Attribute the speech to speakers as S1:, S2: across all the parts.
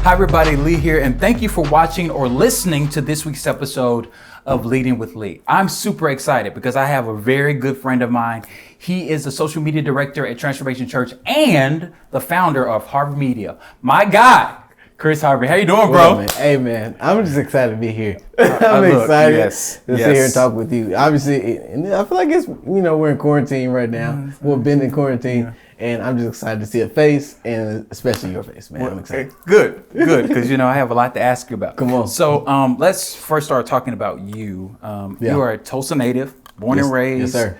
S1: Hi everybody, Lee here, and thank you for watching or listening to this week's episode of Leading with Lee. I'm super excited because I have a very good friend of mine. He is the social media director at Transformation Church and the founder of Harvey Media. My guy, Chris Harvey. How you doing, bro?
S2: Man. Hey, man. I'm just excited to be here. I'm excited to sit here and talk with you. Obviously, I feel like it's, we're in quarantine right now. We've been in quarantine, and I'm just excited to see a face, and especially your face, man. I'm excited.
S1: Good, because, I have a lot to ask you about.
S2: Come on.
S1: So let's first start talking about you. You are a Tulsa native, born and raised.
S2: Yes,
S1: sir.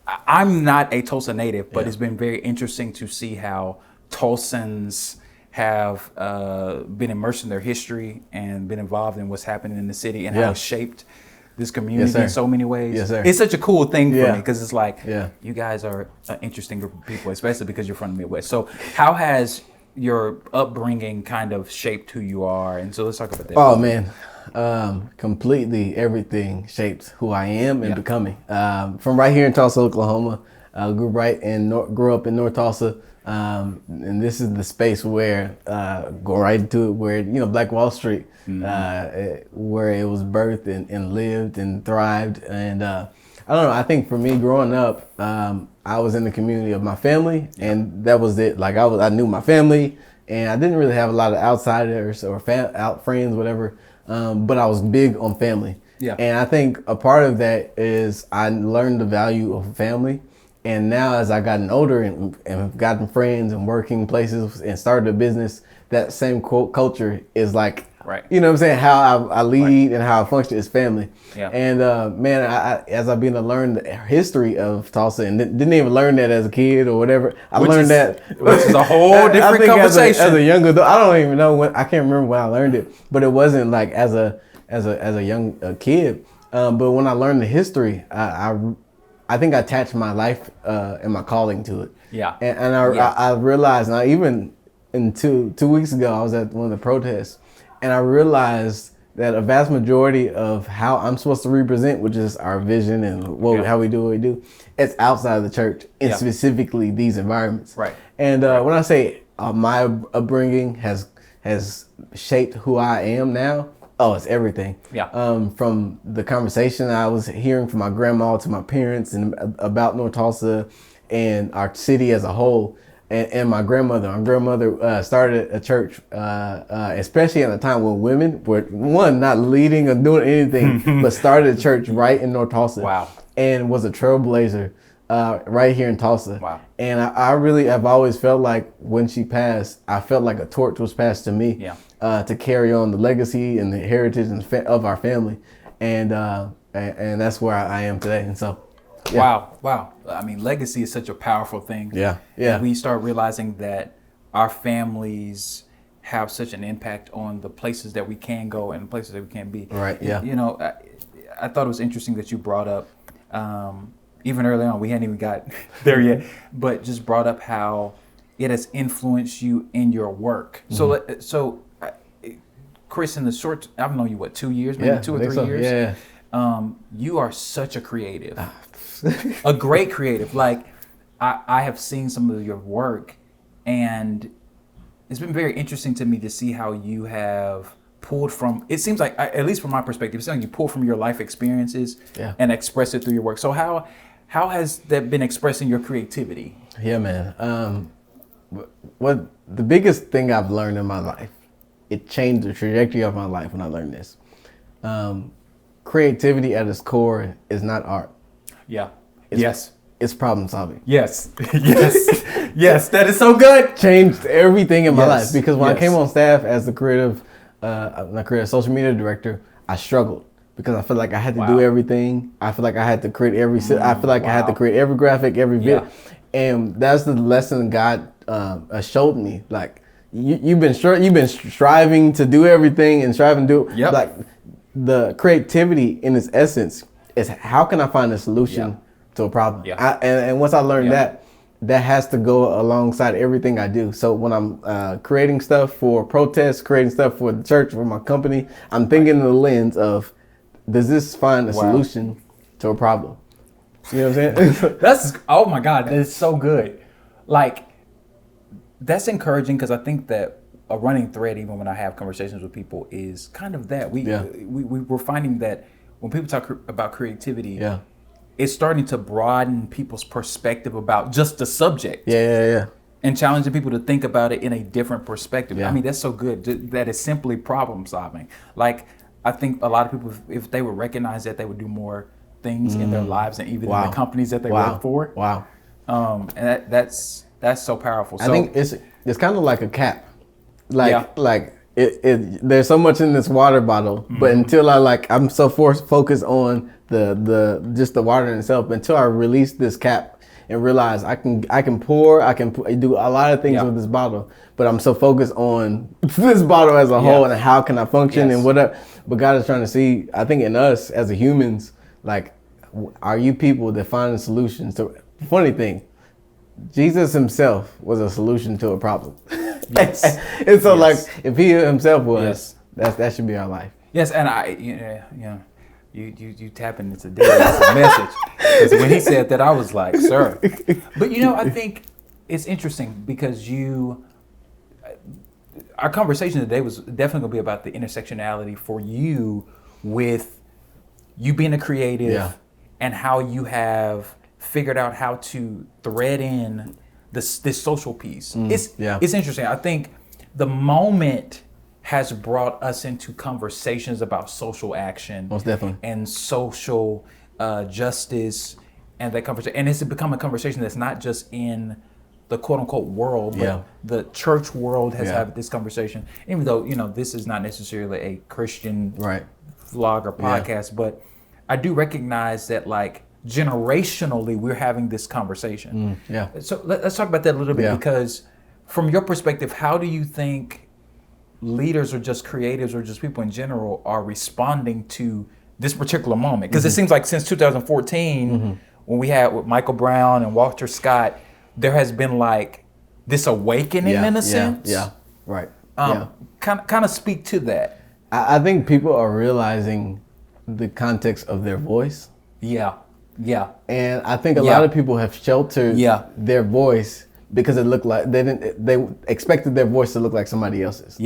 S1: I'm not a Tulsa native, but it's been very interesting to see how Tulsans have been immersed in their history and been involved in what's happening in the city and how it's shaped this community in so many ways.
S2: Yes, sir.
S1: It's such a cool thing for me because it's like you guys are an interesting group of people, especially because you're from the Midwest. So how has your upbringing kind of shaped who you are? And so let's talk about that.
S2: Oh, man. Completely everything shaped who I am and becoming. From right here in Tulsa, Oklahoma, grew up in North Tulsa. And this is the space where, go right into it, where, Black Wall Street, where it was birthed and lived and thrived. And I don't know, I think for me growing up, I was in the community of my family, and that was it. Like I knew my family, and I didn't really have a lot of outsiders or out friends, whatever. But I was big on family. Yeah. And I think a part of that is I learned the value of family. And now as I gotten older and gotten friends and working places and started a business, that same culture is like, you know what I'm saying, how I lead and how I function is family. Yeah. And man, as I've been to learn the history of Tulsa, and didn't even learn that as a kid or whatever. Which is
S1: a whole different conversation.
S2: As a young adult, I don't even know when, I can't remember when I learned it, but it wasn't like as a young kid. But when I learned the history, I think I attached my life and my calling to it. Yeah. And I realized, now even in two weeks ago, I was at one of the protests, and I realized that a vast majority of how I'm supposed to represent, which is our vision and how we do what we do, it's outside of the church, and specifically these environments. Right. And when I say my upbringing has shaped who I am now, it's everything. Yeah. From the conversation I was hearing from my grandma to my parents and about North Tulsa and our city as a whole, and my grandmother. My grandmother started a church, especially at a time when women were not leading or doing anything, but started a church right in North Tulsa. Wow. And was a trailblazer right here in Tulsa. Wow. And I really have always felt like when she passed, I felt like a torch was passed to me. Yeah. To carry on the legacy and the heritage of our family, and that's where I am today. And so,
S1: wow. I mean, legacy is such a powerful thing. Yeah. And we start realizing that our families have such an impact on the places that we can go and places that we can be. Right. Yeah. I thought it was interesting that you brought up, even early on, we hadn't even got there yet, but just brought up how it has influenced you in your work. Mm-hmm. So. Chris, in the short, I've known you, 2 years, maybe 2 or 3 years? Yeah. You are such a creative, a great creative. Like, I have seen some of your work, and it's been very interesting to me to see how you have pulled from, it seems like, at least from my perspective, it seems like you pull from your life experiences and express it through your work. So how has that been expressing your creativity?
S2: Yeah, man. What the biggest thing I've learned in my life, it changed the trajectory of my life when I learned this. Creativity at its core is not art. Yeah. It's problem solving.
S1: Yes. Yes. That is so good.
S2: Changed everything in my life, because when I came on staff as the creative social media director, I struggled because I felt like I had to do everything. I feel like I had to create I had to create every graphic, every bit. And that's the lesson God showed me. Like, You've been striving to do everything and striving to do like the creativity in its essence is how can I find a solution to a problem? Yeah. And once I learned that has to go alongside everything I do. So when I'm creating stuff for protests, creating stuff for the church, for my company, I'm thinking in the lens of, does this find a solution to a problem? You know what I'm saying?
S1: Oh my God, that is so good. Like, That's encouraging, because I think that a running thread, even when I have conversations with people, is kind of that we're finding that when people talk about creativity, it's starting to broaden people's perspective about just the subject. And challenging people to think about it in a different perspective. I mean, that's so good. That is simply problem solving. Like, I think a lot of people, if they would recognize that, they would do more things in their lives and even in the companies that they work for. And that's so powerful. So,
S2: I think it's kind of like a cap. Like there's so much in this water bottle, but until I'm so focused on the just the water in itself, until I release this cap and realize I can do a lot of things with this bottle, but I'm so focused on this bottle as a whole and how can I function and whatever. But God is trying to see, I think, in us as a humans, like, are you people that find solutions to? Funny thing, Jesus himself was a solution to a problem. And so like, if he himself was, that should be our life.
S1: Yes, and you tapping into David's message, because when he said that, I was like, sir. But I think it's interesting because our conversation today was definitely gonna be about the intersectionality for you, with you being a creative and how you have figured out how to thread in this social piece. It's interesting. I think the moment has brought us into conversations about social action,
S2: most definitely,
S1: and social justice, and that conversation. And it's become a conversation that's not just in the quote unquote world, but the church world has had this conversation. Even though this is not necessarily a Christian vlog or podcast, but I do recognize that, like, generationally we're having this conversation. So let's talk about that a little bit, because from your perspective, how do you think leaders or just creatives or just people in general are responding to this particular moment? Because it seems like since 2014, when we had with Michael Brown and Walter Scott, there has been like this awakening in a sense. Kind of speak to that.
S2: I think people are realizing the context of their voice. And I think a lot of people have sheltered their voice because it looked like they expected their voice to look like somebody else's.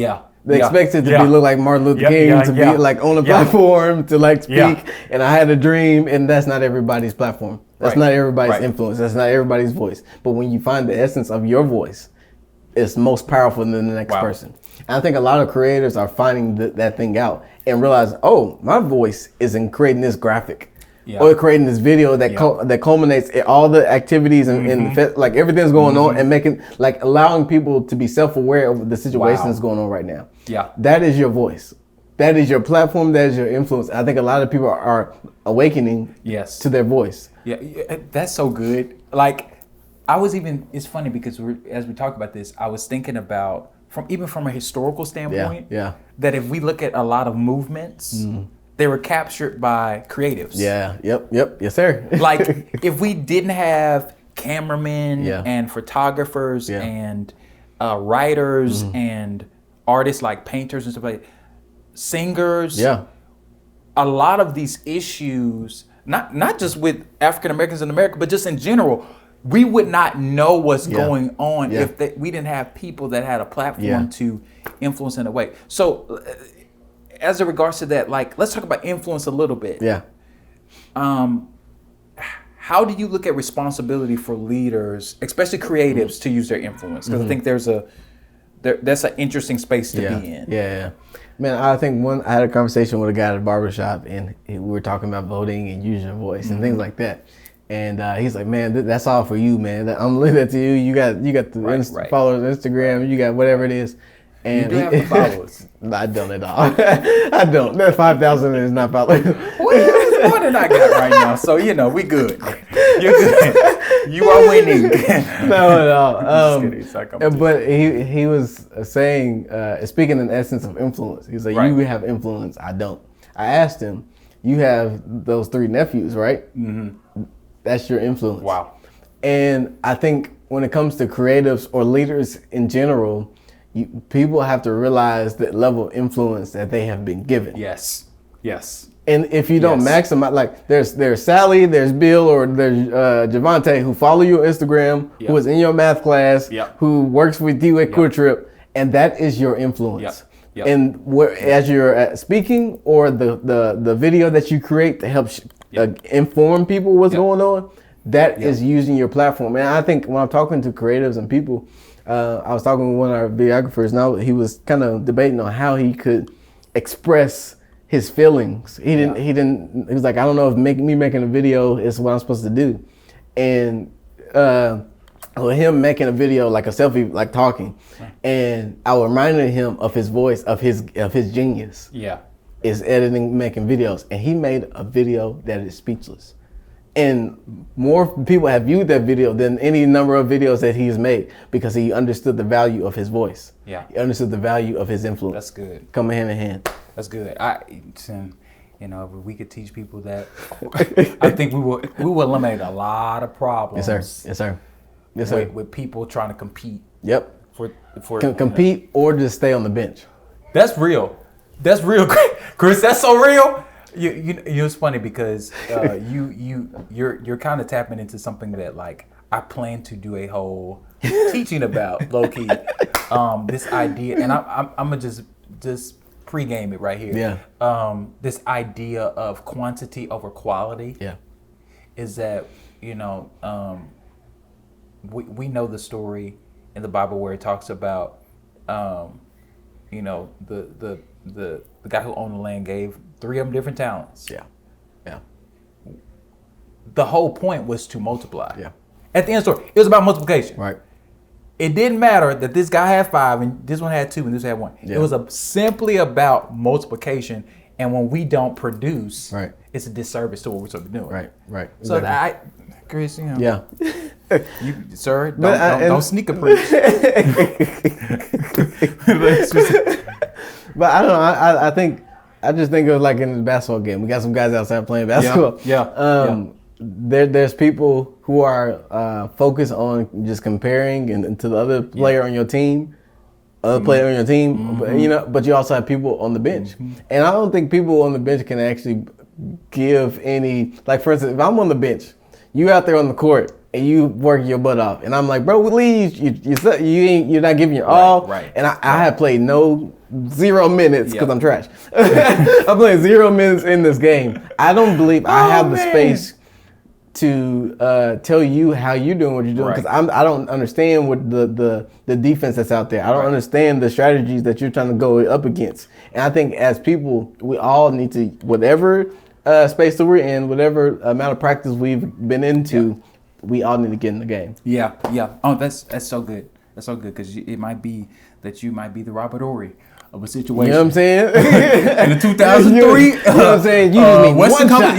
S2: They expected to look like Martin Luther King, to be like on a platform, to like speak. And I had a dream, and that's not everybody's platform. That's not everybody's influence. That's not everybody's voice. But when you find the essence of your voice, it's most powerful than the next person. And I think a lot of creators are finding that thing out and realize, oh, my voice is in creating this graphic. Or creating this video that culminates in all the activities and like everything's going on, and making, like, allowing people to be self-aware of the situation that's going on right now. That is your voice. That is your platform. That is your influence. I think a lot of people are awakening to their voice.
S1: That's so good. Like, it's funny because as we talk about this, I was thinking about from a historical standpoint, that if we look at a lot of movements, they were captured by creatives. Yes, sir. Like, if we didn't have cameramen and photographers and writers and artists like painters and stuff like that, singers, a lot of these issues, not just with African Americans in America, but just in general, we would not know what's going on if we didn't have people that had a platform to influence in a way. So, as it regards to that, like, let's talk about influence a little bit. How do you look at responsibility for leaders, especially creatives, to use their influence? Because I think that's an interesting space to be in.
S2: Man, I think I had a conversation with a guy at a barbershop, and we were talking about voting and using your voice and things like that. And he's like, man, that's all for you, man. I'm leaving that to you. You got the followers on Instagram. You got whatever it is. And
S1: you do have the followers.
S2: I don't at all. I don't. That 5,000 is not followers.
S1: Well, it's more than I got right now. So, we good. You're good. You are winning.
S2: No. But he was saying, speaking in the essence of influence. He's like, you have influence. I don't. I asked him, you have those 3 nephews, right? That's your influence.
S1: Wow.
S2: And I think when it comes to creatives or leaders in general, people have to realize the level of influence that they have been given.
S1: Yes. Yes.
S2: And if you don't maximize, like there's Sally, there's Bill, or there's Javante who follow you on Instagram, who is in your math class, who works with you at Quick Trip, and that is your influence. And as you're speaking, or the video that you create to help inform people what's going on, that is using your platform. And I think when I'm talking to creatives and people, I was talking with one of our videographers. Now he was kind of debating on how he could express his feelings. He was like, I don't know if me making a video is what I'm supposed to do. And him making a video, like a selfie, like talking, and I reminded him of his voice, of his genius. Is editing, making videos. And he made a video that is speechless. And more people have viewed that video than any number of videos that he's made, because he understood the value of his voice. He understood the value of his influence.
S1: That's good.
S2: Coming hand in hand.
S1: That's good. If we could teach people that, I think we will eliminate a lot of problems.
S2: Yes, sir.
S1: With people trying to compete.
S2: For compete or just stay on the bench.
S1: That's real. That's real, Chris. That's so real. It's funny because you're kind of tapping into something that, like, I plan to do a whole teaching about, low key. This idea, and I'm gonna just pregame it right here. This idea of quantity over quality. Is that we know the story in the Bible where it talks about the guy who owned the land gave 3 of them different talents. The whole point was to multiply. At the end of the story, it was about multiplication.
S2: Right.
S1: It didn't matter that this guy had 5 and this one had 2 and this had 1. It was simply about multiplication. And when we don't produce, it's a disservice to what we're supposed to be doing.
S2: Right.
S1: So Chris, you, sir, don't sneak a preach.
S2: But I don't know. I just think of, like, in the basketball game. We got some guys outside playing basketball. There's people who are focused on just comparing and to the other player on your team, player on your team. But you also have people on the bench, and I don't think people on the bench can actually give any. Like, for instance, if I'm on the bench, you out there on the court and you work your butt off, and I'm like, bro, leave. You're not giving your all. And I have played 0 minutes because I'm trash. I'm playing 0 minutes in this game. I don't believe I have the space to tell you how you're doing what you're doing, because I don't understand what the defense that's out there. I don't understand the strategies that you're trying to go up against. And I think as people, we all need to, whatever space that we're in, whatever amount of practice we've been into, we all need to get in the game.
S1: Oh, that's so good. That's so good, because it might be that you might be the Robert Ory of a situation.
S2: You know what I'm saying?
S1: In the 2003,
S2: you know what I'm saying? You just need
S1: Western
S2: one shot.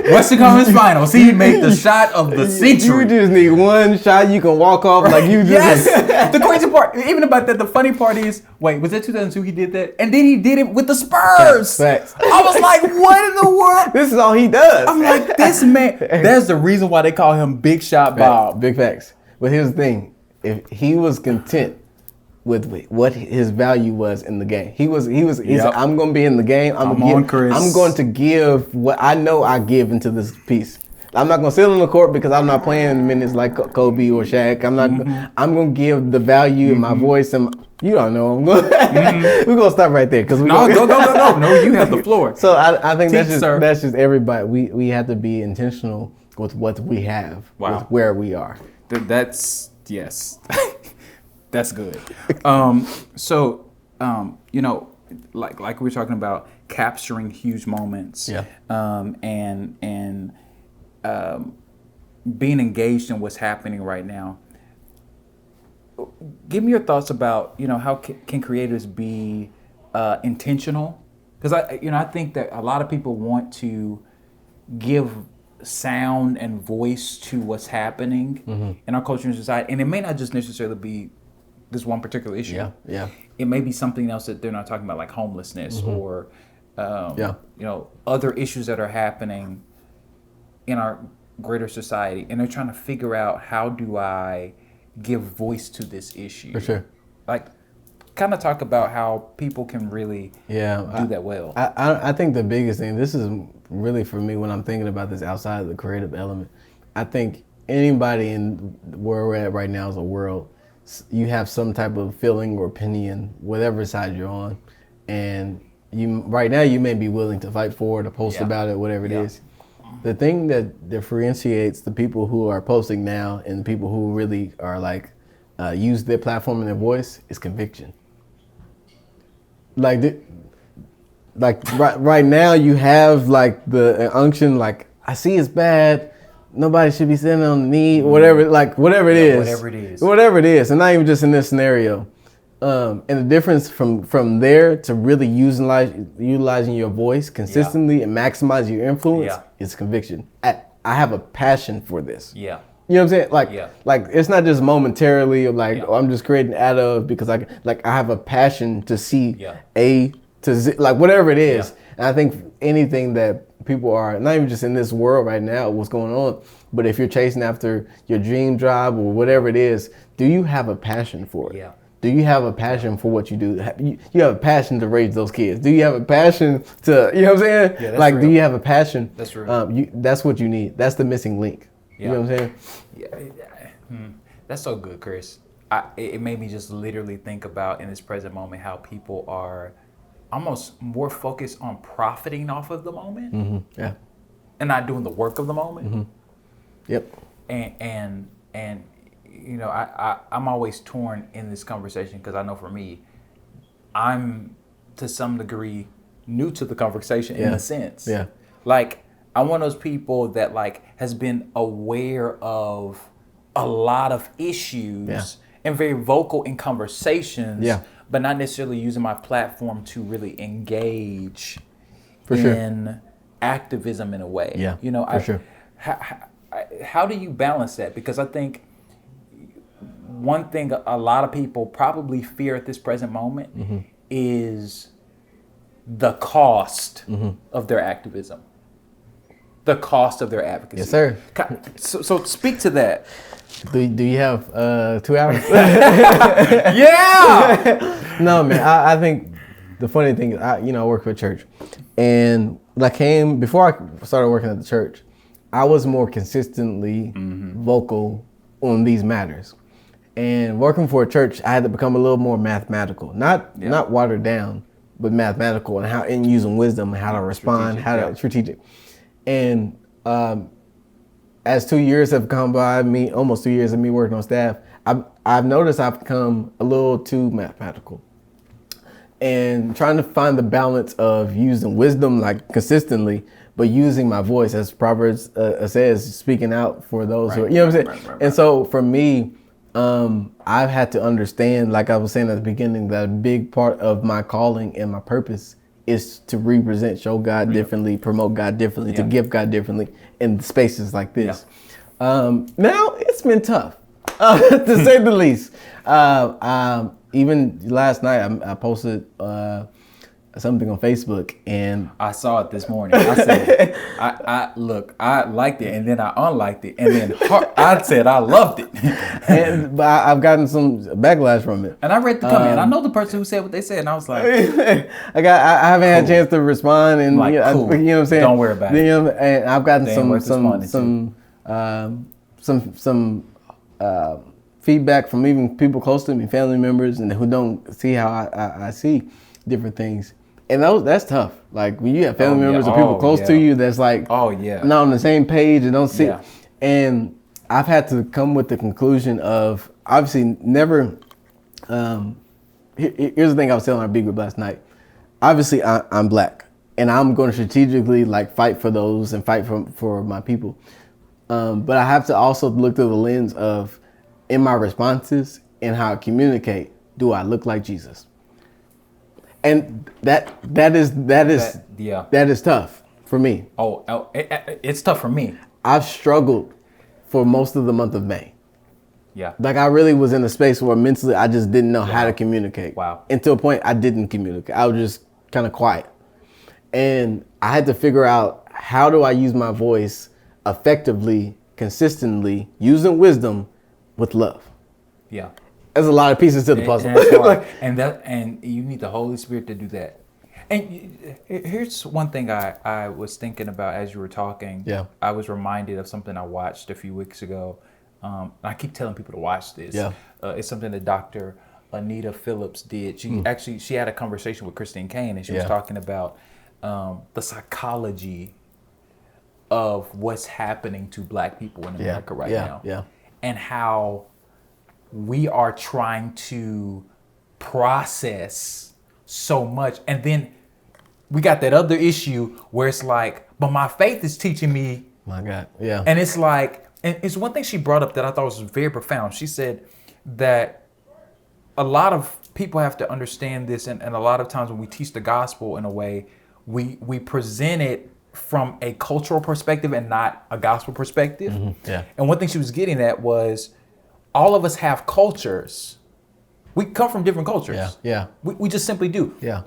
S1: Western Conference Finals. He made the shot of the century.
S2: You just need one shot. You can walk off like you just.
S1: Yes. The crazy part, even about that, the funny part is, wait, was that 2002 he did that? And then he did it with the Spurs.
S2: Facts.
S1: I was like, what in the world?
S2: This is all he does.
S1: I'm like, this man. That's the reason why they call him Big Shot Bob.
S2: Big facts. But here's the thing: if he was content with what his value was in the game, he said, I'm going to be in the game. I'm going to give what I know I give into this piece. I'm not going to sit on the court because I'm not playing minutes like Kobe or Shaq. I'm going to give the value in my voice, and you don't know. We're going to stop right there, because
S1: go. No, you have the floor.
S2: So I think that's just everybody. We have to be intentional with what we have, with where we are.
S1: That's yes. That's good. Like we were talking about capturing huge moments, and being engaged in what's happening right now. Give me your thoughts about, how can creators be intentional? Because I think that a lot of people want to give sound and voice to what's happening in our culture and society, and it may not just necessarily be this one particular issue. It may be something else that they're not talking about, like homelessness or other issues that are happening in our greater society, and they're trying to figure out, how do I give voice to this issue?
S2: For sure.
S1: Like, kind of talk about how people can really do that well.
S2: I think the biggest thing, this is really for me when I'm thinking about this outside of the creative element, I think anybody in where we're at right now as a world, you have some type of feeling or opinion, whatever side you're on, and right now you may be willing to fight for it or post about it, whatever it is. The thing that differentiates the people who are posting now and the people who really are like use their platform and their voice is conviction. Right now you have like the unction, like I see it's bad. Nobody should be sitting on the knee, whatever it is, and not even just in this scenario. And the difference from there to really utilizing your voice consistently and maximize your influence is conviction. I have a passion for this. Yeah. You know what I'm saying? Like it's not just momentarily of like, oh, I'm just creating out of because I have a passion to see A to Z, like whatever it is. Yeah. And I think anything that people are, not even just in this world right now, what's going on, but if you're chasing after your dream job or whatever it is, do you have a passion for it? Yeah. Do you have a passion for what you do? You have a passion to raise those kids. Do you have a passion to, you know what I'm saying? Yeah, like, real. Do you have a passion? That's real. That's what you need. That's the missing link. Yeah. You know what I'm saying?
S1: Yeah. That's so good, Chris. It made me just literally think about in this present moment how people are almost more focused on profiting off of the moment. Mm-hmm. Yeah. And not doing the work of the moment. Mm-hmm. Yep. And you know, I'm always torn in this conversation because I know for me, I'm to some degree new to the conversation in a sense. Yeah. Like I'm one of those people that like has been aware of a lot of issues and very vocal in conversations, but not necessarily using my platform to really engage in activism in a way. Yeah. You know, how do you balance that? Because I think one thing a lot of people probably fear at this present moment is the cost of their activism, the cost of their advocacy.
S2: Yes, sir.
S1: So speak to that.
S2: Do you have 2 hours?
S1: Yeah.
S2: No, man. I think the funny thing is, I work for a church, and before I started working at the church, I was more consistently vocal on these matters. And working for a church, I had to become a little more mathematical, not watered down, but mathematical and using wisdom and how to respond, strategic. And as 2 years have gone by, almost 2 years of me working on staff, I've noticed I've become a little too mathematical and trying to find the balance of using wisdom like consistently, but using my voice, as Proverbs says, speaking out for those who are, you know what I'm saying? Right. And so for me, I've had to understand, like I was saying at the beginning, that a big part of my calling and my purpose is to represent, show God differently, promote God differently, to give God differently in spaces like this. Now, it's been tough, to say the least. Even last night, I posted something on Facebook, and
S1: I saw it this morning. I said, I liked it, and then I unliked it, and then I said I loved it.
S2: But I've gotten some backlash from it.
S1: And I read the comment. I know the person who said what they said, and I was like,
S2: I haven't had a chance to respond, and
S1: like, cool.
S2: You know what I'm saying.
S1: Don't worry about it.
S2: And I've gotten some feedback from even people close to me, family members, and who don't see how I see different things. And that's tough. Like when you have family members or people close to you that's like not on the same page and don't see. Yeah. And I've had to come with the conclusion of obviously never. Here's the thing I was telling our big group last night. Obviously, I'm black, and I'm going to strategically like fight for those and fight for my people. But I have to also look through the lens of in my responses and how I communicate. Do I look like Jesus? And that is tough for me.
S1: It's tough for me.
S2: I've struggled for most of the month of May. Yeah. Like I really was in a space where mentally I just didn't know how to communicate. Wow. And to a point I didn't communicate. I was just kind of quiet. And I had to figure out how do I use my voice effectively, consistently, using wisdom with love. Yeah. There's a lot of pieces to the puzzle.
S1: And you need the Holy Spirit to do that. And here's one thing I was thinking about as you were talking.
S2: Yeah.
S1: I was reminded of something I watched a few weeks ago. I keep telling people to watch this.
S2: Yeah.
S1: It's something that Dr. Anita Phillips did. She had a conversation with Christine Kane, and she was talking about the psychology of what's happening to Black people in America right now.
S2: Yeah.
S1: And how we are trying to process so much. And then we got that other issue where it's like, but my faith is teaching me.
S2: My God. Yeah.
S1: And it's like, and it's one thing she brought up that I thought was very profound. She said that a lot of people have to understand this. And a lot of times when we teach the gospel in a way, we present it from a cultural perspective and not a gospel perspective.
S2: Mm-hmm. Yeah.
S1: And one thing she was getting at was all of us have cultures. We come from different cultures.
S2: Yeah.
S1: We just simply do.
S2: Yeah.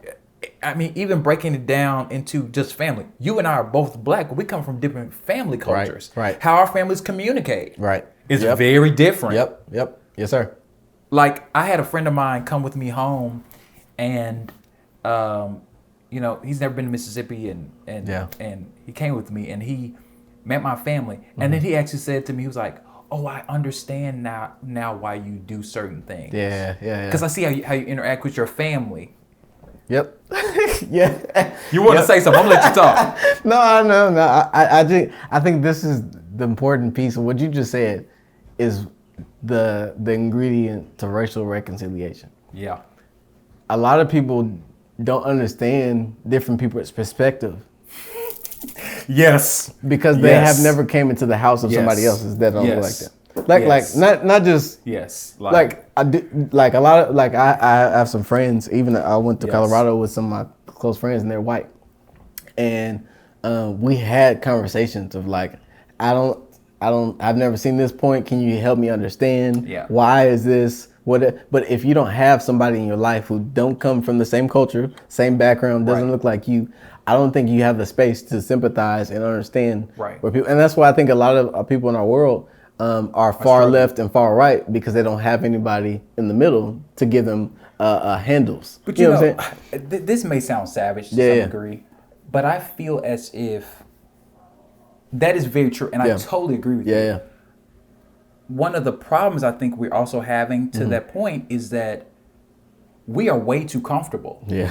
S1: I mean, even breaking it down into just family. You and I are both Black, but we come from different family cultures.
S2: Right.
S1: How our families communicate.
S2: Right.
S1: Is very different.
S2: Yep. Yes, sir.
S1: Like, I had a friend of mine come with me home, and he's never been to Mississippi, and he came with me, and he met my family, and then he actually said to me, he was like, "Oh, I understand now why you do certain things."
S2: Yeah.
S1: Because I see how you interact with your family.
S2: Yep. Yeah.
S1: You want to say something? I'm gonna let you talk.
S2: No. I think this is the important piece of what you just said is the ingredient to racial reconciliation.
S1: Yeah.
S2: A lot of people don't understand different people's perspective.
S1: Yes.
S2: Because they have never came into the house of somebody else's that don't look like them. Like not just like I do, like a lot of like I have some friends. Even I went to Colorado with some of my close friends, and they're white, and we had conversations of like, I've never seen this point. Can you help me understand?
S1: Yeah.
S2: Why is this? What? But if you don't have somebody in your life who don't come from the same culture, same background, doesn't look like you, I don't think you have the space to sympathize and understand.
S1: Right.
S2: Where people, and that's why I think a lot of people in our world are far left and far right because they don't have anybody in the middle to give them handles.
S1: But you know what I'm saying? This may sound savage to some degree, but I feel as if that is very true, and I totally agree with you.
S2: Yeah.
S1: One of the problems I think we're also having to that point is that we are way too comfortable.
S2: Yeah.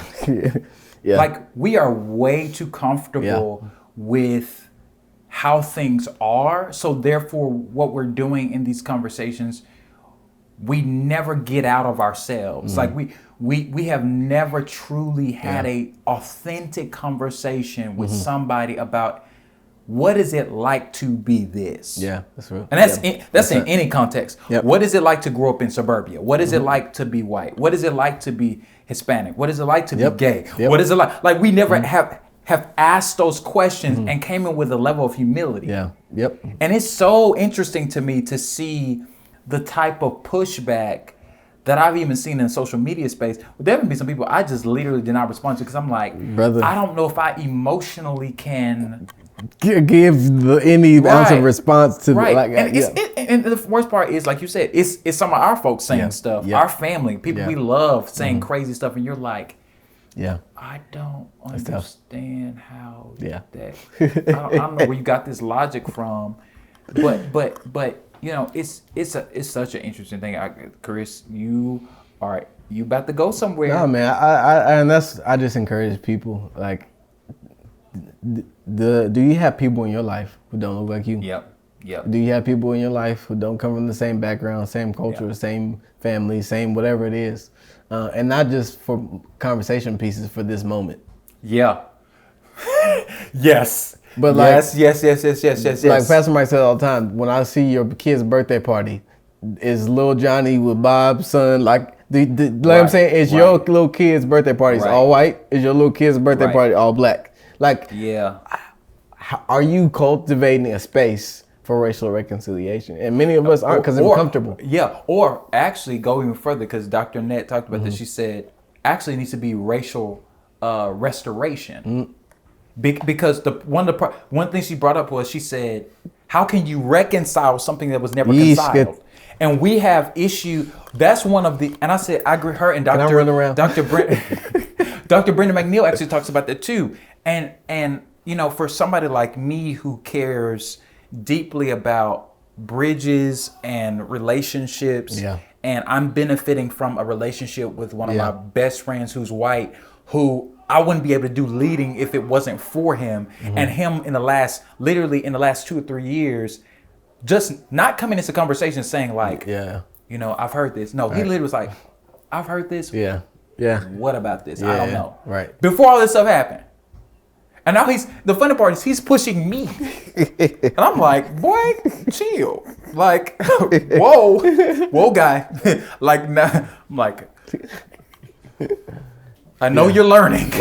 S1: Like, we are way too comfortable with how things are. So therefore, what we're doing in these conversations, we never get out of ourselves. Like we have never truly had a authentic conversation with somebody about what is it like to be this?
S2: Yeah, that's real.
S1: And that's in any context. Yep. What is it like to grow up in suburbia? What is it like to be white? What is it like to be Hispanic? What is it like to be gay? What is it like? Like, we never have asked those questions and came in with a level of humility.
S2: Yeah. Yep.
S1: And it's so interesting to me to see the type of pushback that I've even seen in social media space. There have been some people I just literally did not respond to because I'm like, brother, I don't know if I emotionally can
S2: give any ounce of response to like.
S1: And the worst part is, like you said, it's some of our folks saying stuff, our family, people we love saying crazy stuff, and you're like, I don't understand how that. I don't know where you got this logic from, but it's such an interesting thing. Chris, you about to go somewhere?
S2: No, man. I just encourage people like. Do you have people in your life who don't look like you?
S1: Yep.
S2: Do you have people in your life who don't come from the same background, same culture, same family, same whatever it is? And not just for conversation pieces for this moment.
S1: Yeah. Yes.
S2: But like,
S1: yes.
S2: Like Pastor Mike said all the time, when I see your kid's birthday party, is Lil Johnny with Bob's son, like, what I'm saying? Is your little kid's birthday party all white? Is your little kid's birthday party all black? Like, are you cultivating a space for racial reconciliation? And many of us aren't because we're comfortable.
S1: Yeah, or actually go even further, because Dr. Nett talked about this. She said, actually it needs to be racial restoration. Because one thing she brought up was, she said, How can you reconcile something that was never reconciled? And we have issue. That's one of the, and I said, I agree. Her and Dr. Brendan McNeil actually talks about that too. And you know, for somebody like me who cares deeply about bridges and relationships, and I'm benefiting from a relationship with one of my best friends who's white, who I wouldn't be able to do leading if it wasn't for him. And him literally in the last 2 or 3 years, just not coming into conversation saying like, you know, I've heard this. No, he literally was like, I've heard this.
S2: Yeah.
S1: What about this? I don't know.
S2: Right.
S1: Before all this stuff happened. And now the funny part is he's pushing me. And I'm like, boy, chill. Like, whoa, guy. Like, nah, I'm like, I know you're learning,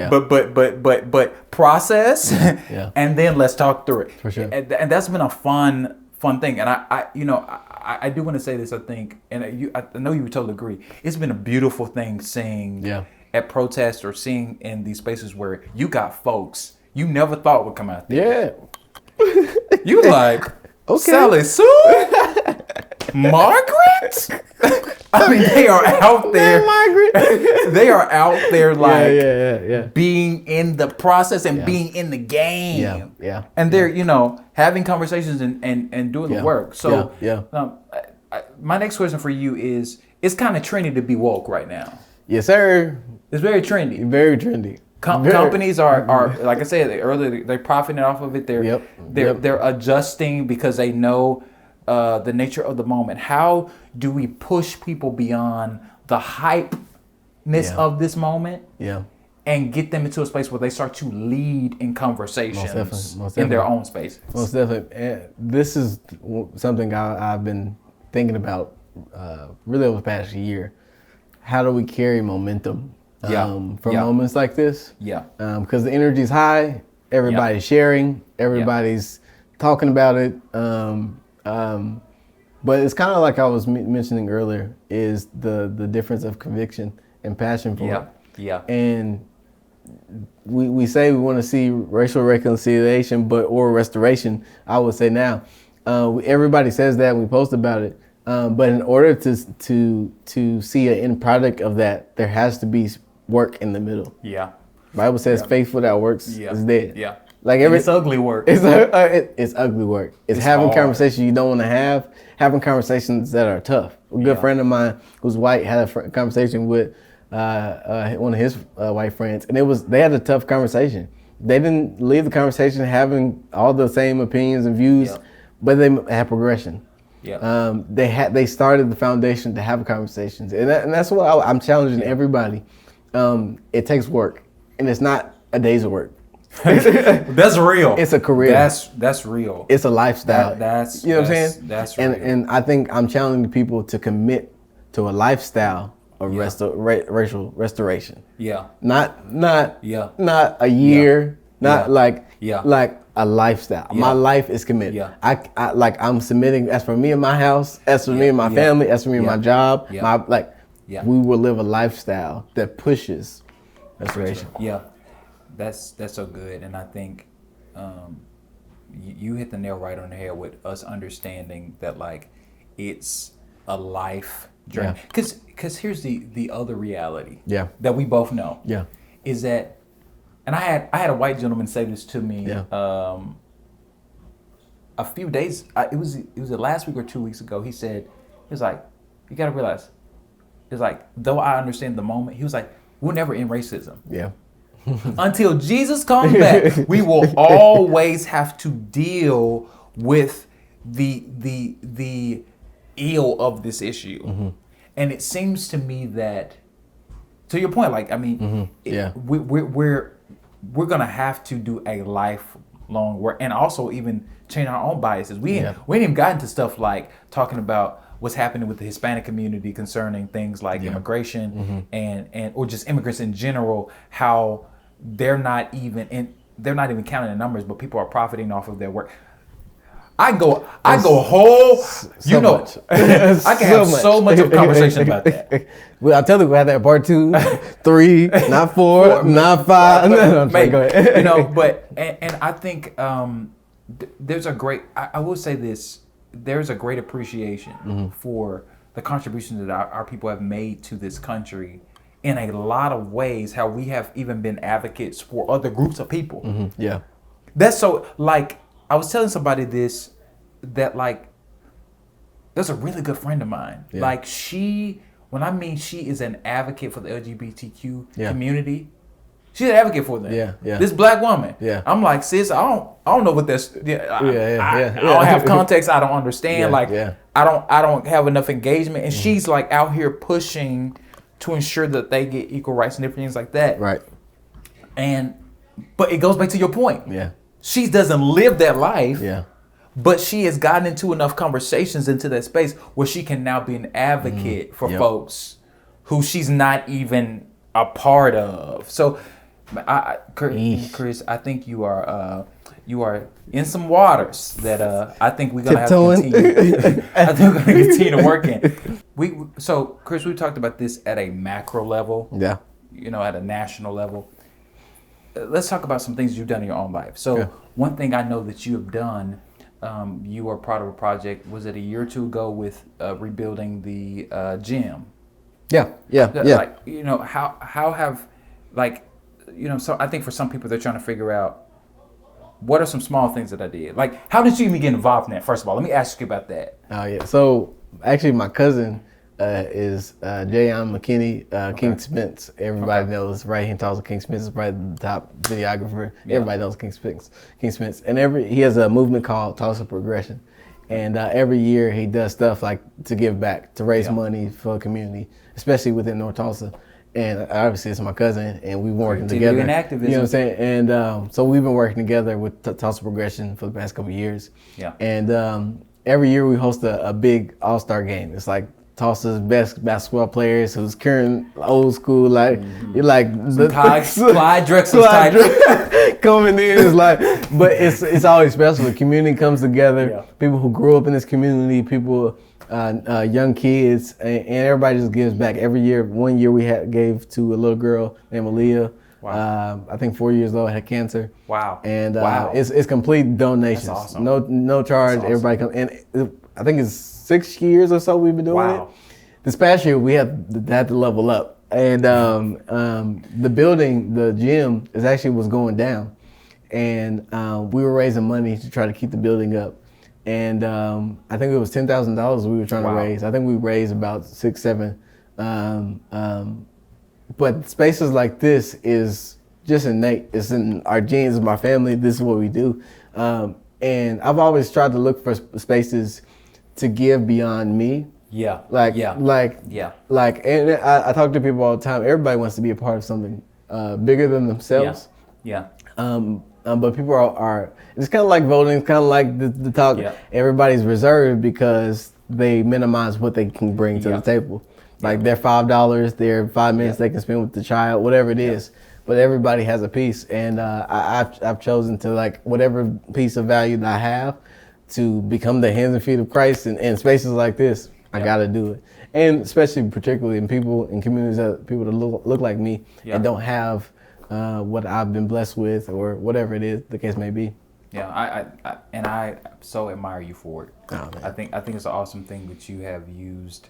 S1: but process, and then let's talk through it. For sure. And that's been a fun thing. And I do want to say this. I think, and I know you would totally agree. It's been a beautiful thing seeing at protests or seeing in these spaces where you got folks you never thought would come out there.
S2: Yeah.
S1: You like, okay. Sally Sue? Margaret? I mean, they are out there. Margaret. They are out there like being in the process and being in the game. Yeah. And they're, you know, having conversations and doing the work. So my next question for you is, it's kind of trendy to be woke right now.
S2: Yes, sir.
S1: It's very trendy.
S2: Very trendy.
S1: Companies are like I said earlier, they're profiting off of it. They're adjusting because they know the nature of the moment. How do we push people beyond the hypeness of this moment? And get them into a space where they start to lead in conversations most definitely. In their own space.
S2: Most definitely. And this is something I've been thinking about really over the past year. How do we carry momentum for moments like this? Because the energy is high. Everybody's sharing. Everybody's talking about it. But it's kind of like I was mentioning earlier, is the difference of conviction and passion for it. And we say we want to see racial reconciliation, or restoration. I would say now, everybody says that, and we post about it. But in order to see an end product of that, there has to be work in the middle. Bible says faith without works is dead. Like
S1: it's ugly work.
S2: It's ugly work. It's having conversations you don't want to have, having conversations that are tough. A good friend of mine who's white had a conversation with one of his white friends, and they had a tough conversation. They didn't leave the conversation having all the same opinions and views, but they had progression. They started the foundation to have conversations, and that's what I'm challenging everybody. It takes work, and it's not a day's of work.
S1: That's real.
S2: It's a career.
S1: That's real.
S2: It's a lifestyle.
S1: That's
S2: you know what I'm saying.
S1: That's real.
S2: And I think I'm challenging people to commit to a lifestyle of racial restoration. Not a year. Not like a lifestyle. My life is committed. I'm submitting. As for me and my house, as for me and my family, as for me and my job, we will live a lifestyle that pushes restoration.
S1: That's so good, and I think you hit the nail right on the head with us understanding that like it's a life journey. Because here's the other reality that we both know is that, and I had a white gentleman say this to me a few days. It was last week or 2 weeks ago. He was like, you got to realize, it's like, though I understand the moment, he was like, we'll never end racism. Until Jesus comes back, we will always have to deal with the ill of this issue. And it seems to me that, to your point, like, I mean, we're gonna have to do a lifelong work, and also even change our own biases. We ain't even gotten to stuff like talking about what's happening with the Hispanic community concerning things like immigration and or just immigrants in general, how they're not even counting the numbers, but people are profiting off of their work. I go whole, you know, much. I can have so much of a conversation about that.
S2: Well, I'll tell you, we have that part 2, 3, not 4, not 5. No,
S1: maybe, go ahead. You know, but and I think there's a great, I will say this, there's a great appreciation for the contributions that our people have made to this country in a lot of ways, how we have even been advocates for other groups of people.
S2: Yeah.
S1: That's so, like, I was telling somebody this, that like, there's a really good friend of mine. Yeah. Like when I mean she is an advocate for the LGBTQ community, she's an advocate for them.
S2: Yeah, yeah.
S1: This black woman.
S2: Yeah.
S1: I'm like, sis, I don't know what that's. I don't have context. I don't understand. I don't have enough engagement. And she's like out here pushing to ensure that they get equal rights and different things like that.
S2: Right.
S1: But it goes back to your point.
S2: Yeah.
S1: She doesn't live that life.
S2: Yeah.
S1: But she has gotten into enough conversations into that space where she can now be an advocate for folks who she's not even a part of. So, Chris, I think you are in some waters that I think we're gonna have to continue. I think we're gonna continue to work in. So, Chris, we talked about this at a macro level.
S2: Yeah.
S1: At a national level. Let's talk about some things you've done in your own life. So, one thing I know that you have done. You were part of a project, was it a year or two ago, with rebuilding the gym?
S2: Yeah.
S1: Like, how have, like, so I think for some people they're trying to figure out what are some small things that I did. Like, how did you even get involved in that? First of all, let me ask you about that.
S2: Oh yeah. So actually, my cousin is Jayon McKinney, King Spence. Everybody knows, right? He talks to King Spence is probably the top videographer. Yeah. Everybody knows King Spence. And he has a movement called Tulsa Progression. And every year he does stuff like to give back, to raise money for the community, especially within North Tulsa. And obviously it's my cousin, and we've been working together.
S1: In activism.
S2: You know what I'm saying? And so we've been working together with Tulsa Progression for the past couple of years.
S1: Yeah.
S2: And every year we host a big all-star game. It's like Tulsa's best basketball players who's current, old school, like you're like the
S1: Clyde Drexler's type
S2: coming in. It's like, but it's always special. The community comes together. Yeah. People who grew up in this community, people, young kids, and everybody just gives back every year. One year we gave to a little girl named Aaliyah. Wow. I think 4 years old, had cancer.
S1: Wow.
S2: And it's complete donations.
S1: That's awesome.
S2: No charge. Awesome. Everybody comes, and I think it's 6 years or so we've been doing it. This past year we had to level up, and the building, the gym, was going down, and we were raising money to try to keep the building up, and I think it was $10,000 we were trying to raise. I think we raised about 6, 7, but spaces like this is just innate. It's in our genes, my family. This is what we do, and I've always tried to look for spaces to give beyond me.
S1: Yeah.
S2: And I talk to people all the time. Everybody wants to be a part of something bigger than themselves.
S1: Yeah.
S2: But people are it's kind of like voting. It's kind of like the talk. Yeah. Everybody's reserved because they minimize what they can bring to the table. Like their $5, their 5 minutes they can spend with the child, whatever it is. But everybody has a piece, and I've chosen to, like, whatever piece of value that I have, to become the hands and feet of Christ in spaces like this. I gotta do it, and especially particularly in communities that people that look like me and don't have what I've been blessed with, or whatever it is the case may be.
S1: Yeah, I so admire you for it.
S2: Oh, man.
S1: I think it's an awesome thing that you have used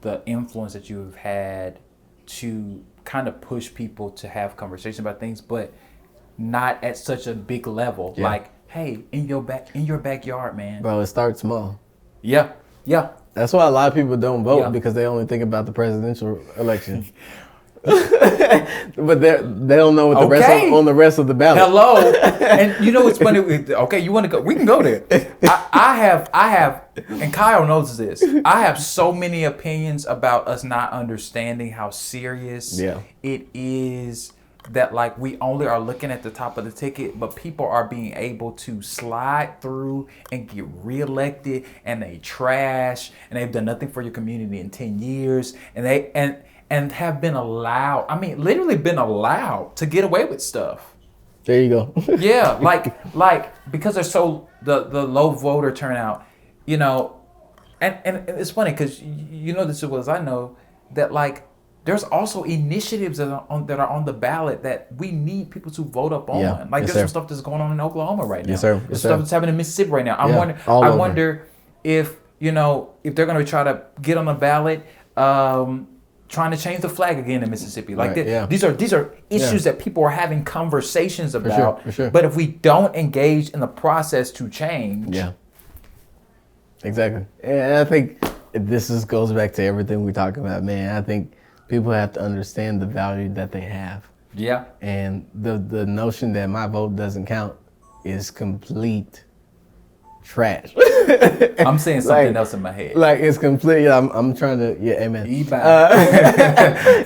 S1: the influence that you have had to kind of push people to have conversations about things, but not at such a big level. Yeah. Like, hey, in your backyard, man.
S2: Bro, it starts small.
S1: Yeah.
S2: That's why a lot of people don't vote, because they only think about the presidential election. But they don't know what the rest of the ballot.
S1: Hello. And you know what's funny? Okay, you want to go? We can go there. I have, and Kyle knows this. I have so many opinions about us not understanding how serious it is. That, like, we only are looking at the top of the ticket, but people are being able to slide through and get reelected, and they trash, and they've done nothing for your community in 10 years, and they have been allowed, literally been allowed to get away with stuff.
S2: There you go.
S1: Yeah, like because there's the low voter turnout, and it's funny because you know this as well as I know that, like, there's also initiatives that are on the ballot that we need people to vote up on.
S2: Yeah.
S1: Like there's some stuff that's going on in Oklahoma right now.
S2: Yes, sir.
S1: There's stuff that's happening in Mississippi right now. I wonder if if they're going to try to get on the ballot, trying to change the flag again in Mississippi. Like these are issues that people are having conversations about.
S2: For sure.
S1: But if we don't engage in the process to change,
S2: exactly. And I think this goes back to everything we talk about, man. I think people have to understand the value that they have.
S1: Yeah.
S2: And the notion that my vote doesn't count is complete trash.
S1: I'm saying something else in my head.
S2: Like it's complete. I'm trying to. Yeah, amen.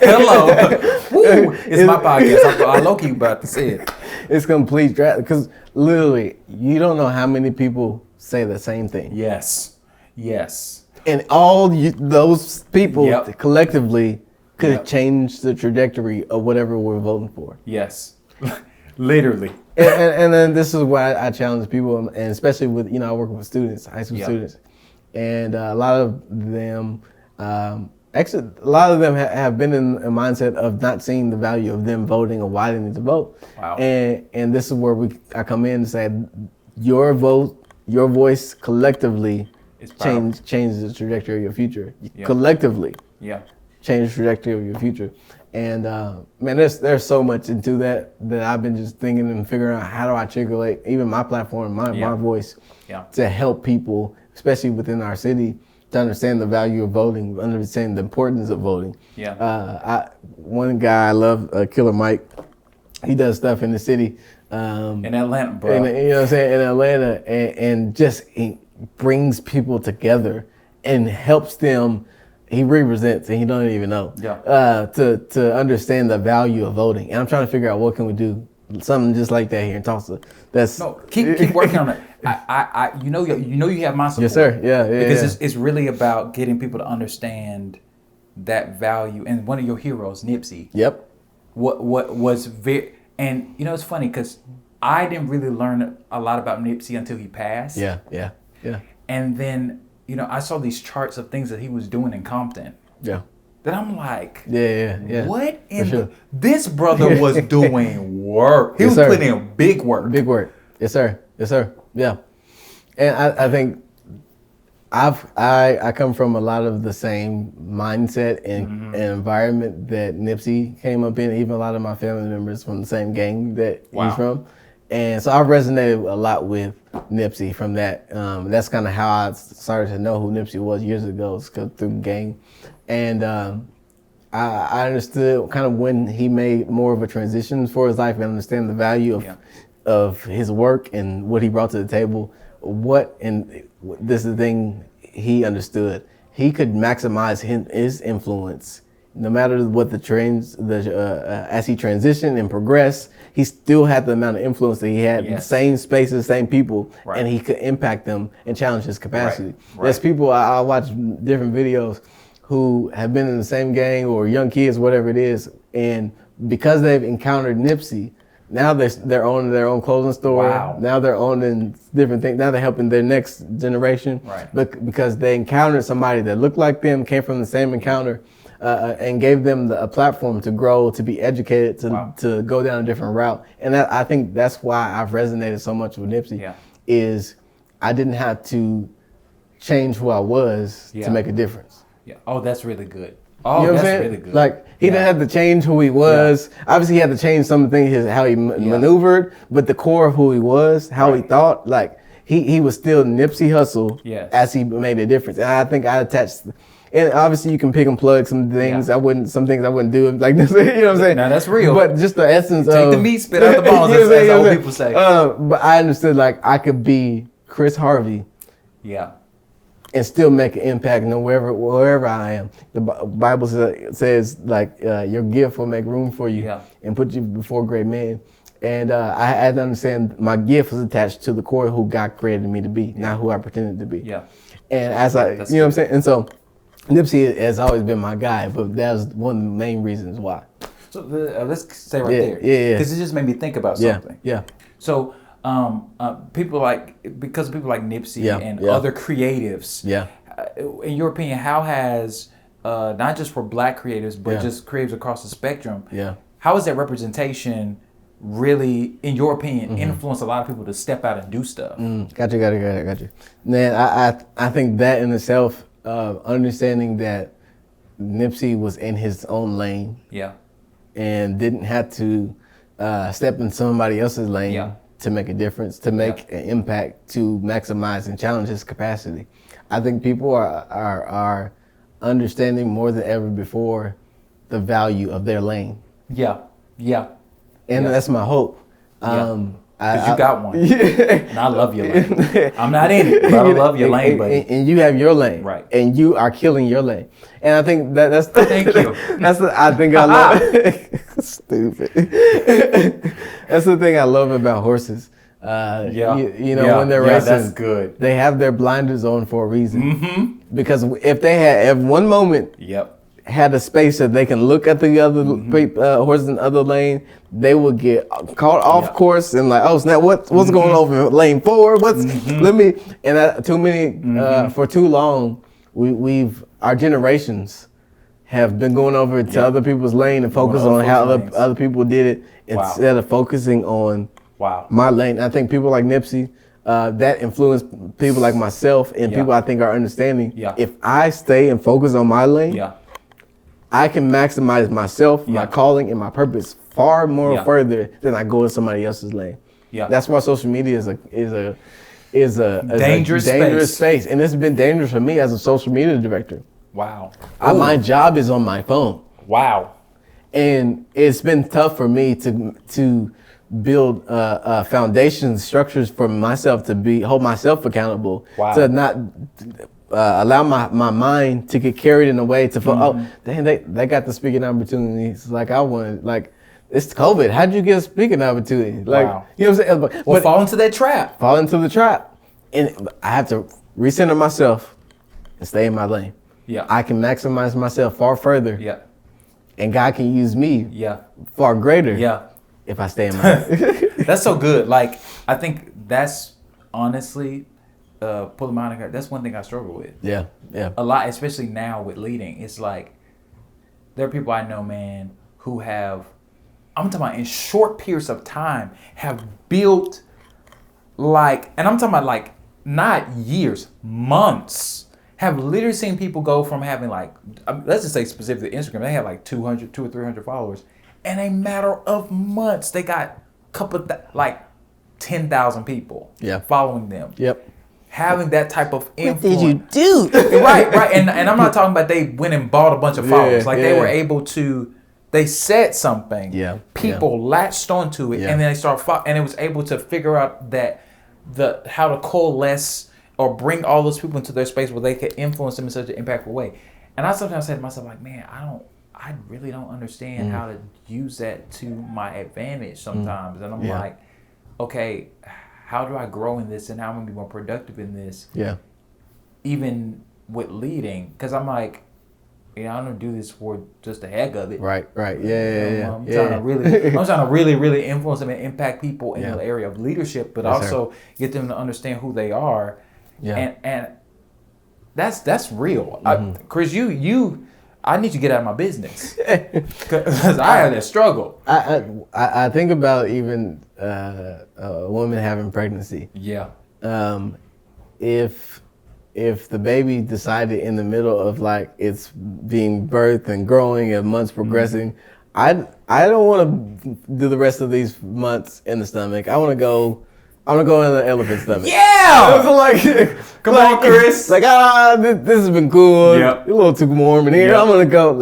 S1: Hello. Woo, it's my podcast. I low-key about to say it.
S2: It's complete trash because literally you don't know how many people say the same thing.
S1: Yes.
S2: And all those people collectively could change the trajectory of whatever we're voting for.
S1: Yes. Literally.
S2: And then this is why I challenge people, and especially with, I work with students, high school students, and a lot of them, actually, a lot of them have been in a mindset of not seeing the value of them voting or why they need to vote.
S1: Wow.
S2: And this is where I come in and say, your vote, your voice collectively changes the trajectory of your future. Yeah. Collectively. Yeah. Change the trajectory of your future. And man, there's so much into that I've been just thinking and figuring out how do I articulate even my platform, my voice, to help people, especially within our city, to understand the value of voting, understand the importance of voting. Yeah. One guy I love, Killer Mike, he does stuff in the city.
S1: In Atlanta, bro.
S2: You know what I'm saying? In Atlanta, and just he brings people together and helps them. He represents, and he don't even know. To understand the value of voting, and I'm trying to figure out what can we do, something just like that here in Tulsa.
S1: Keep working on it. You have my support.
S2: Yes, sir. Yeah.
S1: Because it's really about getting people to understand that value. And one of your heroes, Nipsey.
S2: Yep.
S1: What was very, and it's funny because I didn't really learn a lot about Nipsey until he passed.
S2: Yeah.
S1: And then. I saw these charts of things that he was doing in Compton. Yeah. That I'm like, what in this brother was doing work. He was putting in big work.
S2: Big work. Yes, sir. Yeah. And I think I come from a lot of the same mindset and environment that Nipsey came up in. Even a lot of my family members from the same gang that he's from. And so I resonated a lot with Nipsey from that. That's kind of how I started to know who Nipsey was years ago, through the gang. And I understood kind of when he made more of a transition for his life and understand the value of his work and what he brought to the table. This is the thing he understood. He could maximize his influence no matter what the trends, as he transitioned and progressed, he still had the amount of influence that he had, the same spaces, same people, and he could impact them and challenge his capacity. There's people, I watch different videos who have been in the same gang or young kids, whatever it is, and because they've encountered Nipsey, now they're owning their own clothing store. Wow. Now they're owning different things. Now they're helping their next generation, because they encountered somebody that looked like them, came from the same encounter, and gave them a platform to grow, to be educated, to go down a different route. And I think that's why I've resonated so much with Nipsey, is I didn't have to change who I was to make a difference.
S1: Yeah. Oh, that's really good.
S2: Oh, you know what I'm saying?
S1: Really good.
S2: Like he didn't have to change who he was. Obviously, he had to change some of the things, how he maneuvered, but the core of who he was, how he thought, like he was still Nipsey Hussle as he made a difference. And I think I attached. And obviously, you can pick and plug some things. Some things I wouldn't do like this. You know what I'm saying?
S1: Now that's real.
S2: But just the essence
S1: take the meat, spit out the bones, as old people say.
S2: But I understood, like I could be Chris Harvey.
S1: Yeah.
S2: And still make an impact wherever I am. The Bible says like your gift will make room for you and put you before great men. And I had to understand my gift was attached to the core of who God created me to be, not who I pretended to be. Yeah. And as you know what I'm saying? And so Nipsey has always been my guy, but that was one of the main reasons why.
S1: So let's stay right there. Yeah. Because it just made me think about something. Yeah. So people like Nipsey and other creatives. Yeah. In your opinion, how has not just for Black creatives, but just creatives across the spectrum.
S2: Yeah.
S1: How is that representation really, in your opinion, influence a lot of people to step out and do stuff?
S2: Got you. Man, I think that in itself, understanding that Nipsey was in his own lane.
S1: Yeah.
S2: And didn't have to step in somebody else's lane to make a difference, to make an impact, to maximize and challenge his capacity. I think people are understanding more than ever before the value of their lane.
S1: Yeah.
S2: And that's my hope.
S1: Because you got one. And I love your lane. I'm not in it, but I love your lane, buddy.
S2: And you have your lane.
S1: Right.
S2: And you are killing your lane. And I think that's
S1: thank you.
S2: I think I love stupid. That's the thing I love about horses. You know, when they're racing,
S1: that's good.
S2: They have their blinders on for a reason. Because if they had one moment had a space that they can look at the other horses in the other lane, they would get caught off course and like, oh snap, what's going on in lane 4? Too many for too long. Our generations have been going over to other people's lane and focus on how other people did it instead of focusing on my lane. I think people like Nipsey, that influenced people like myself and people I think are understanding. If I stay and focus on my lane, I can maximize myself, my calling, and my purpose far more further than I go to somebody else's lane. That's why social media is a dangerous space, and it's been dangerous for me as a social media director.
S1: Wow.
S2: My job is on my phone.
S1: Wow.
S2: And it's been tough for me to build foundations, structures for myself to hold myself accountable, to not allow my mind to get carried in a way to they got the speaking opportunities like I wanted. Like, it's COVID. How'd you get a speaking opportunity? Like, you know what I'm saying?
S1: But fall into that trap.
S2: Fall into the trap. And I have to recenter myself and stay in my lane. I can maximize myself far further. And God can use me far greater if I stay in my lane.
S1: That's so good. Like, I think that's honestly, pulling my hand, that's one thing I struggle with. A lot, especially now with leading. It's like, there are people I know, man, who have, I'm talking about in short periods of time, have built like, and I'm talking about like, not years, months, have literally seen people go from having like, let's just say specifically Instagram, they have like 200 or 300 followers. In a matter of months, they got like 10,000 people following them. Having that type of influence.
S2: What did you do?
S1: Right. And I'm not talking about they went and bought a bunch of followers. They were able to, they said something. People latched onto it, and then they started and it was able to figure out that how to coalesce or bring all those people into their space where they could influence them in such an impactful way. And I sometimes say to myself, like, man, I really don't understand how to use that to my advantage sometimes. And I'm like, okay, how do I grow in this and how I'm going to be more productive in this? Even with leading. Because I'm like, I don't do this for just the heck of it.
S2: Right.
S1: I'm trying to really influence them and impact people in the area of leadership, but also get them to understand who they are. And that's real. Chris, I need you to get out of my business because I had that struggle.
S2: I think about even a woman having pregnancy. If the baby decided in the middle of like it's being birthed and growing and months progressing, I don't want to do the rest of these months in the stomach. I want to go in the elephant stomach.
S1: Come on, Chris.
S2: Like, this has been cool. A little too warm in here. I'm gonna go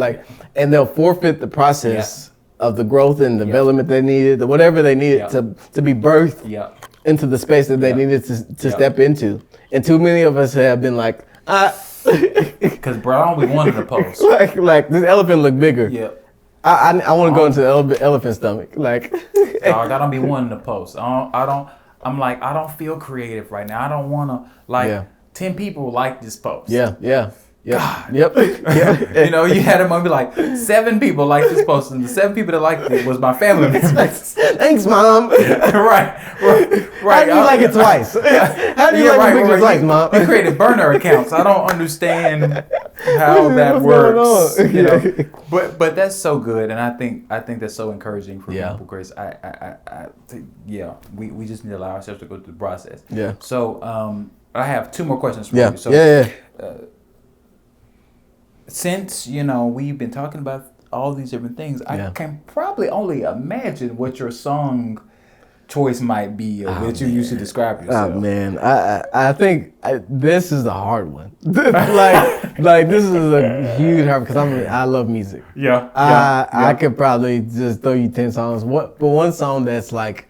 S2: and they'll forfeit the process of the growth and development they needed, whatever they needed to be birthed into the space that they needed to step into. And too many of us have been like,
S1: because bro, I don't be wanting to post.
S2: like this elephant look bigger. I want to go into the elephant stomach. Like,
S1: dog, I don't be wanting to post. I'm like, I don't feel creative right now. I don't want to 10 people like this post. God.
S2: Yep.
S1: You know, you had them be like 7 people like this post, and the 7 people that liked it was my family members.
S2: Thanks, Mom.
S1: right.
S2: How do you like it twice? How do you like the picture twice, Mom?
S1: You created burner accounts. I don't understand how that works. You know? But that's so good, and I think that's so encouraging for people, Grace. We just need to allow ourselves to go through the process.
S2: Yeah.
S1: So I have 2 more questions for you. So, since, you know, we've been talking about all these different things, I can probably only imagine what your song choice might be, or that you used to describe yourself.
S2: Oh man, I think this is the hard one. like this is a huge hard, because I love music. I could probably just throw you 10 songs. But one song that's like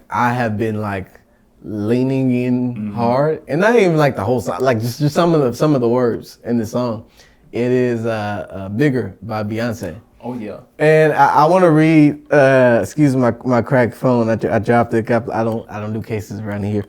S2: I have been like leaning in hard, and not even like the whole song, like just some of the words in the song. It is Bigger by Beyonce.
S1: Oh yeah.
S2: And I want to read. Excuse my cracked phone. I dropped it. I don't do cases around here.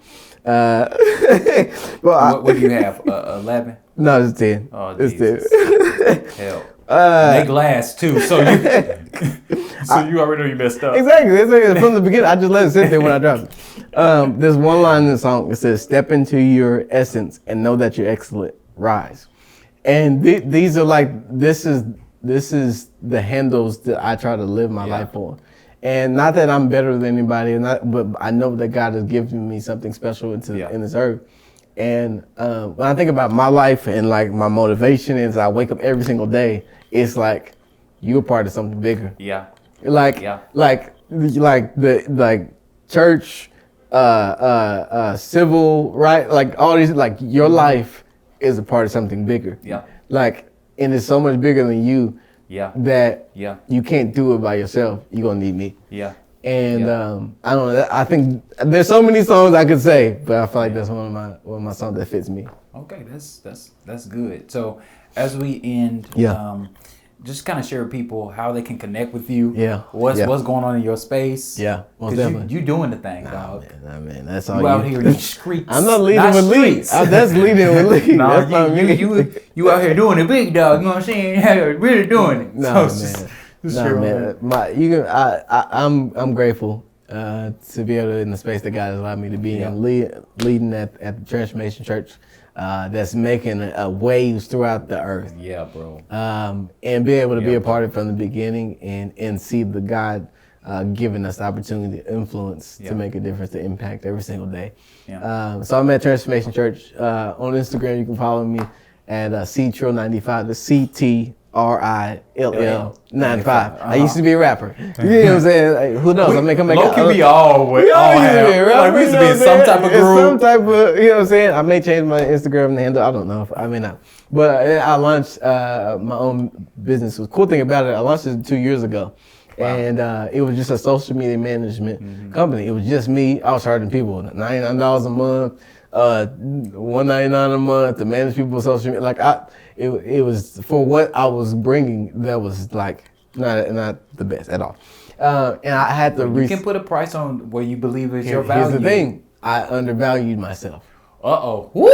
S1: What do you have? 11?
S2: No, it's 10.
S1: Oh,
S2: it's
S1: Jesus. 10. Hell. They glass too. So you already know you messed up.
S2: Exactly. From the beginning, I just let it sit there when I dropped it. There's one line in the song that says, "Step into your essence and know that you're excellent. Rise." And these are like, this is the handles that I try to live my life on. And not that I'm better than anybody, but I know that God has given me something special in this earth. And when I think about my life and like my motivation is, I wake up every single day, it's like you're part of something bigger.
S1: Yeah.
S2: Like the church, civil, right? Like all these, like your life is a part of something bigger.
S1: Yeah.
S2: Like, and it's so much bigger than you.
S1: Yeah.
S2: That you can't do it by yourself. You're gonna need me.
S1: Yeah.
S2: And I don't know. I think there's so many songs I could say, but I feel like that's one of my songs that fits me.
S1: Okay, that's good. So as we end, just kind of share with people how they can connect with you.
S2: Yeah.
S1: What's going on in your space.
S2: Yeah. Most definitely.
S1: You doing the thing, dog.
S2: Man, that's all
S1: you out here in these streets.
S2: I'm not leading with lead. That's leading with lead.
S1: No, you out here doing it big, dog. You know what I'm saying? You're really doing it.
S2: I'm grateful to be able to, in the space that God has allowed me to be in, leading at the Transformation Church. That's making waves throughout the earth.
S1: Yeah, bro.
S2: And be able to be a part of it from the beginning and see the God giving us the opportunity to influence, to make a difference, to impact every single day. Yeah. So I'm at Transformation Church. On Instagram, you can follow me at CTrill95, the CTRILL 95. I used to be a rapper. You know what I'm saying? Like, who knows? We used to be in some type of group. Some type of, you know what I'm saying? I may change my Instagram handle. I don't know. I may not. But I launched my own business. The cool thing about it, I launched it 2 years ago. Wow. And it was just a social media management company. It was just me. I was charging people $99 a month, $199 a month to manage people's social media. Like it was for what I was bringing. That was like not the best at all. And I had to.
S1: You can put a price on where you believe is your value.
S2: Here's the thing: I undervalued myself.
S1: Woo!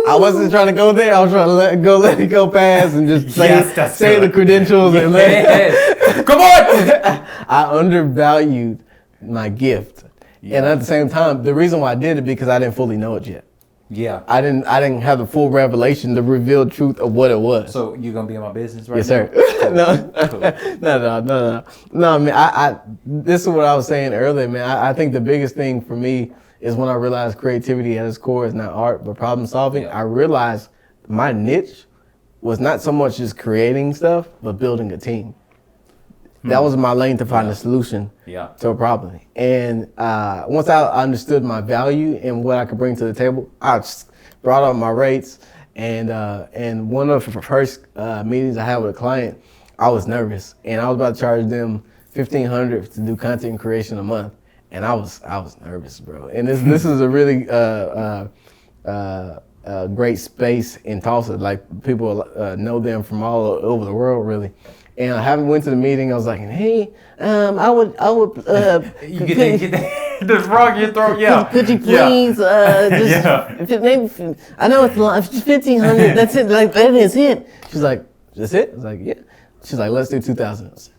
S2: I wasn't trying to go there. I was trying to let it go past and just say the credentials and
S1: Come on!
S2: I undervalued my gift, and at the same time, the reason why I did it because I didn't fully know it yet. Yeah, I didn't have the full revelation, the revealed truth of what it was.
S1: So you're gonna be in my business right
S2: now? Yes, sir. No. I mean, this is what I was saying earlier, man. I think the biggest thing for me is when I realized creativity at its core is not art, but problem solving. I realized my niche was not so much just creating stuff, but building a team. That was my lane to find a solution to a problem. And once I understood my value and what I could bring to the table, I just brought up my rates. And one of the first meetings I had with a client, I was nervous. And I was about to charge them $1,500 to do content creation a month. And I was nervous, bro. And this is a really great space in Tulsa. Like people know them from all over the world, really. And I haven't went to the meeting. I was like, hey, I would.
S1: You get that. The frog in your throat, yeah.
S2: Could you please maybe, I know it's 1,500, that's it, like that is it. She's like, that's it? I was like, yeah. She's like, let's do 2,000.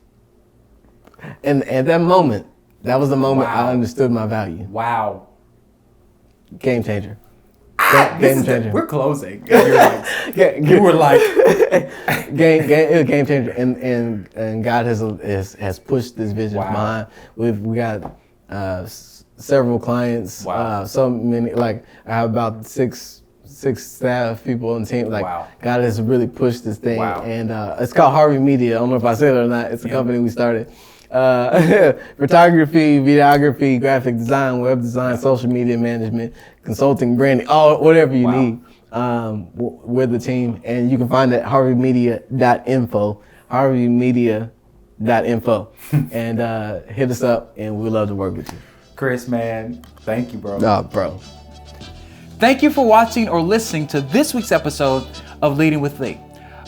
S2: And at that moment, that was the moment I understood my value.
S1: Wow.
S2: Game changer.
S1: Game changer. We're closing. You were like
S2: game changer, and God has pushed this vision behind. We got several clients.
S1: Wow.
S2: So many, like I have about six staff people on the team. Like God has really pushed this thing, and it's called Harvey Media. I don't know if I said it or not. It's a company we started. Photography, videography, graphic design, web design, social media management, consulting, branding, whatever you need. We're the team, and you can find it at harveymedia.info, harveymedia.info, and hit us up, and we'd love to work with you.
S1: Chris, man, thank you, bro.
S2: Oh, bro.
S1: Thank you for watching or listening to this week's episode of Leading with Lee.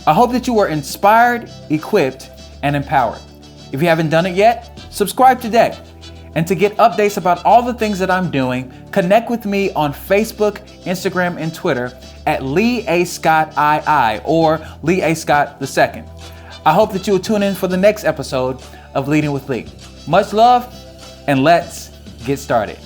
S1: I hope that you were inspired, equipped, and empowered. If you haven't done it yet, subscribe today. And to get updates about all the things that I'm doing, connect with me on Facebook, Instagram, and Twitter at Lee A. Scott II or Lee A. Scott II. I hope that you will tune in for the next episode of Leading with Lee. Much love, and let's get started.